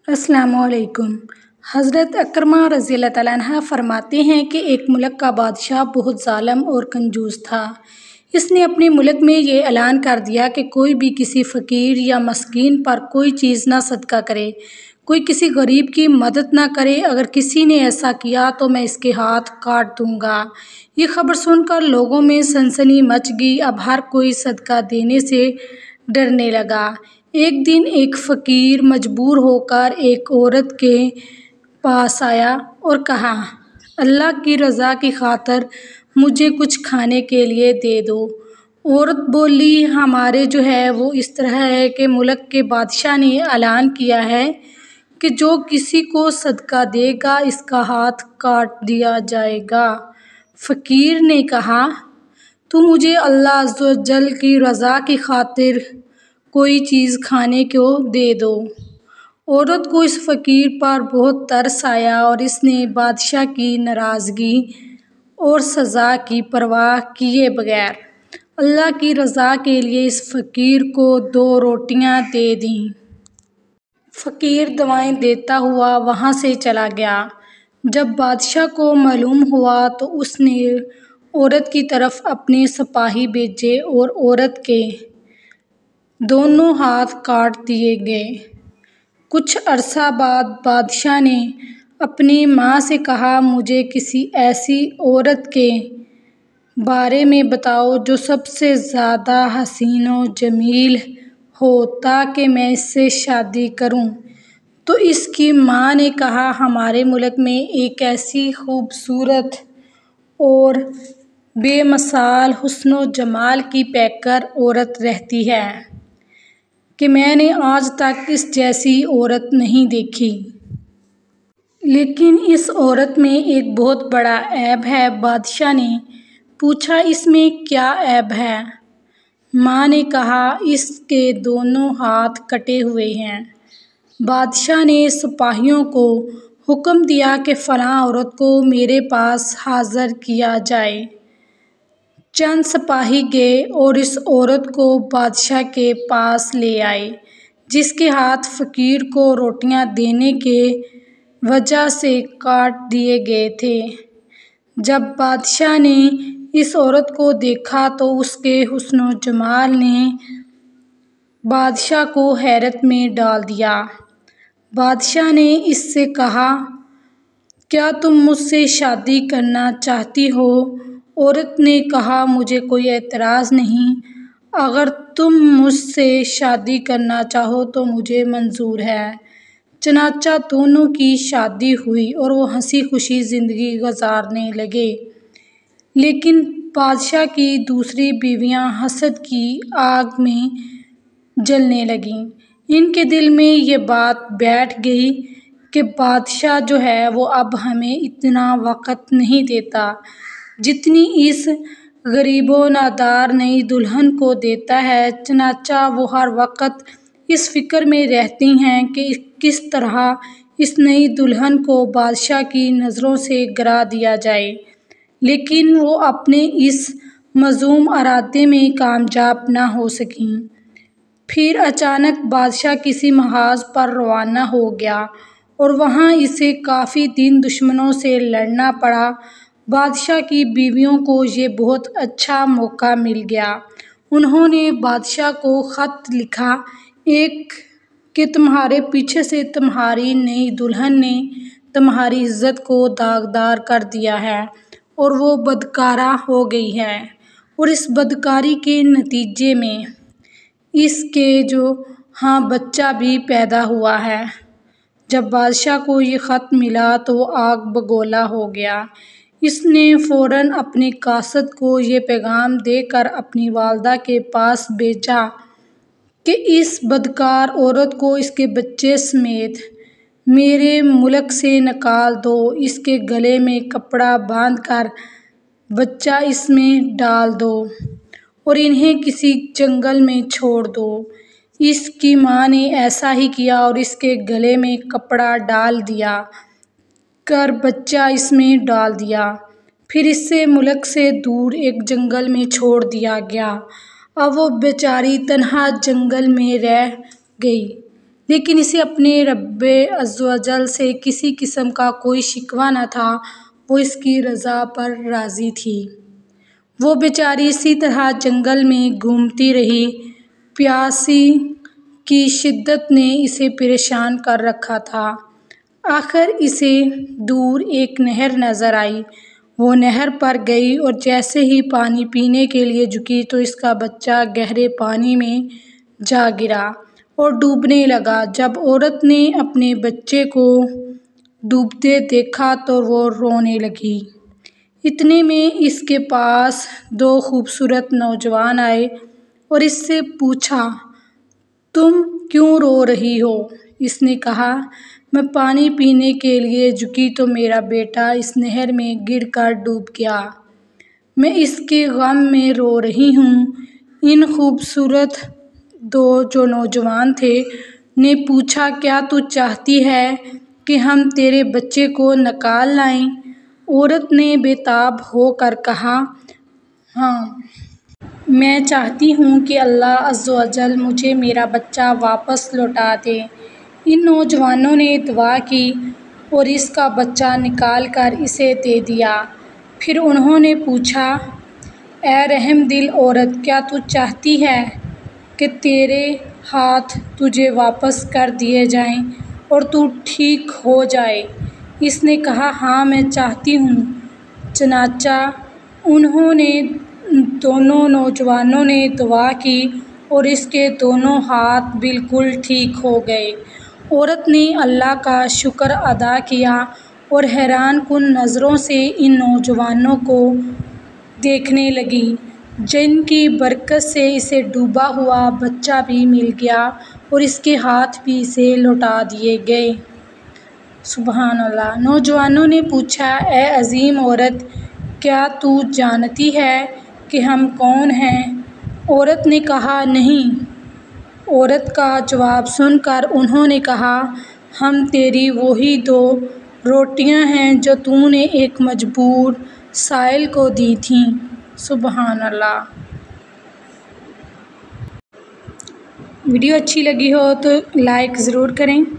अस्सलामुअलैकुम। हज़रत अकरमा रज़ियल्लाहु तआला अन्हा फरमाते हैं कि एक मुल्क का बादशाह बहुत ज़ालिम और कंजूस था। इसने अपने मुल्क में ये ऐलान कर दिया कि कोई भी किसी फ़कीर या मस्कीन पर कोई चीज़ ना सदका करे, कोई किसी गरीब की मदद ना करे। अगर किसी ने ऐसा किया तो मैं इसके हाथ काट दूँगा। ये खबर सुनकर लोगों में सनसनी मच गई। अब हर कोई सदका देने से डरने लगा। एक दिन एक फ़कीर मजबूर होकर एक औरत के पास आया और कहा, अल्लाह की रज़ा की खातिर मुझे कुछ खाने के लिए दे दो। औरत बोली, हमारे जो है वो इस तरह है कि मुल्क के बादशाह ने ऐलान किया है कि जो किसी को सदका देगा इसका हाथ काट दिया जाएगा। फ़कीर ने कहा, तो मुझे अल्लाह अज़्ज़ व जल की रज़ा की खातिर कोई चीज़ खाने को दे दो। औरत को इस फ़कीर पर बहुत तरस आया और इसने बादशाह की नाराज़गी और सज़ा की परवाह किए बगैर अल्लाह की रज़ा के लिए इस फ़कीर को 2 रोटियां दे दीं। फ़कीर दुआएं देता हुआ वहाँ से चला गया। जब बादशाह को मालूम हुआ तो उसने औरत की तरफ अपने सिपाही भेजे और औरत के दोनों हाथ काट दिए गए। कुछ अरसा बाद बादशाह ने अपनी माँ से कहा, मुझे किसी ऐसी औरत के बारे में बताओ जो सबसे ज़्यादा हसीन व जमील हो ताकि मैं इससे शादी करूं। तो इसकी माँ ने कहा, हमारे मुल्क में एक ऐसी खूबसूरत और बेमिसाल हुस्न व जमाल की पैकर औरत रहती है कि मैंने आज तक इस जैसी औरत नहीं देखी। लेकिन इस औरत में एक बहुत बड़ा ऐब है। बादशाह ने पूछा, इसमें क्या ऐब है? माँ ने कहा, इसके दोनों हाथ कटे हुए हैं। बादशाह ने सिपाहियों को हुक्म दिया कि फ़लाँ औरत को मेरे पास हाज़िर किया जाए। चंद सिपाही गए और इस औरत को बादशाह के पास ले आए, जिसके हाथ फ़कीर को रोटियां देने के वजह से काट दिए गए थे। जब बादशाह ने इस औरत को देखा तो उसके हुस्न व जमाल ने बादशाह को हैरत में डाल दिया। बादशाह ने इससे कहा, क्या तुम मुझसे शादी करना चाहती हो? औरत ने कहा, मुझे कोई एतराज़ नहीं। अगर तुम मुझसे शादी करना चाहो तो मुझे मंजूर है। चनाचा दोनों की शादी हुई और वो हंसी खुशी ज़िंदगी गुजारने लगे। लेकिन बादशाह की दूसरी बीवियां हसद की आग में जलने लगीं। इनके दिल में ये बात बैठ गई कि बादशाह जो है वो अब हमें इतना वक़्त नहीं देता जितनी इस गरीब व नादार नई दुल्हन को देता है। चनाचा वो हर वक़्त इस फ़िक्र में रहती हैं कि किस तरह इस नई दुल्हन को बादशाह की नज़रों से गिरा दिया जाए। लेकिन वो अपने इस मज़मूम इरादे में कामयाब ना हो सकीं। फिर अचानक बादशाह किसी महाज़ पर रवाना हो गया और वहाँ इसे काफ़ी दिन दुश्मनों से लड़ना पड़ा। बादशाह की बीवियों को ये बहुत अच्छा मौका मिल गया। उन्होंने बादशाह को ख़त लिखा, एक कि तुम्हारे पीछे से तुम्हारी नई दुल्हन ने तुम्हारी इज़्ज़त को दागदार कर दिया है और वो बदकारा हो गई है, और इस बदकारी के नतीजे में इसके बच्चा भी पैदा हुआ है। जब बादशाह को ये ख़त मिला तो वो आग बगोला हो गया। इसने फ़ौरन अपने कासद को ये पैगाम देकर अपनी वालिदा के पास भेजा कि इस बदकार औरत को इसके बच्चे समेत मेरे मुल्क से निकाल दो। इसके गले में कपड़ा बांधकर बच्चा इसमें डाल दो और इन्हें किसी जंगल में छोड़ दो। इसकी माँ ने ऐसा ही किया और इसके गले में कपड़ा डाल दिया कर बच्चा इसमें डाल दिया। फिर इससे मुल्क से दूर एक जंगल में छोड़ दिया गया। अब वो बेचारी तन्हा जंगल में रह गई। लेकिन इसे अपने रब्बे अज़्ज़वजल से किसी किस्म का कोई शिकवा न था। वो इसकी रज़ा पर राज़ी थी। वो बेचारी इसी तरह जंगल में घूमती रही। प्यासी की शिद्दत ने इसे परेशान कर रखा था। आखिर इसे दूर एक नहर नज़र आई। वो नहर पर गई और जैसे ही पानी पीने के लिए झुकी तो इसका बच्चा गहरे पानी में जा गिरा और डूबने लगा। जब औरत ने अपने बच्चे को डूबते देखा तो वो रोने लगी। इतने में इसके पास दो खूबसूरत नौजवान आए और इससे पूछा, तुम क्यों रो रही हो? इसने कहा, मैं पानी पीने के लिए झुकी तो मेरा बेटा इस नहर में गिरकर डूब गया। मैं इसके गम में रो रही हूँ। इन खूबसूरत दो जो नौजवान थे ने पूछा, क्या तू चाहती है कि हम तेरे बच्चे को निकाल लाएं? औरत ने बेताब होकर कहा, हाँ, मैं चाहती हूँ कि अल्लाह अज़्ज़वजल मुझे मेरा बच्चा वापस लौटा दे। इन नौजवानों ने दुआ की और इसका बच्चा निकाल कर इसे दे दिया। फिर उन्होंने पूछा, ए रहमदिल औरत, क्या तू चाहती है कि तेरे हाथ तुझे वापस कर दिए जाएं और तू ठीक हो जाए? इसने कहा, हाँ, मैं चाहती हूँ। चनाचा उन्होंने दोनों नौजवानों ने दुआ की और इसके दोनों हाथ बिल्कुल ठीक हो गए। औरत ने अल्लाह का शुक्र अदा किया और हैरान कुन नज़रों से इन नौजवानों को देखने लगी, जिनकी बरकत से इसे डूबा हुआ बच्चा भी मिल गया और इसके हाथ भी इसे लौटा दिए गए। सुबहान अल्लाह। नौजवानों ने पूछा, ए अजीम औरत, क्या तू जानती है कि हम कौन हैं? औरत ने कहा, नहीं। औरत का जवाब सुनकर उन्होंने कहा, हम तेरी वही दो रोटियां हैं जो तूने एक मजबूर साइल को दी थीं। सुबहान अल्लाह। वीडियो अच्छी लगी हो तो लाइक ज़रूर करें।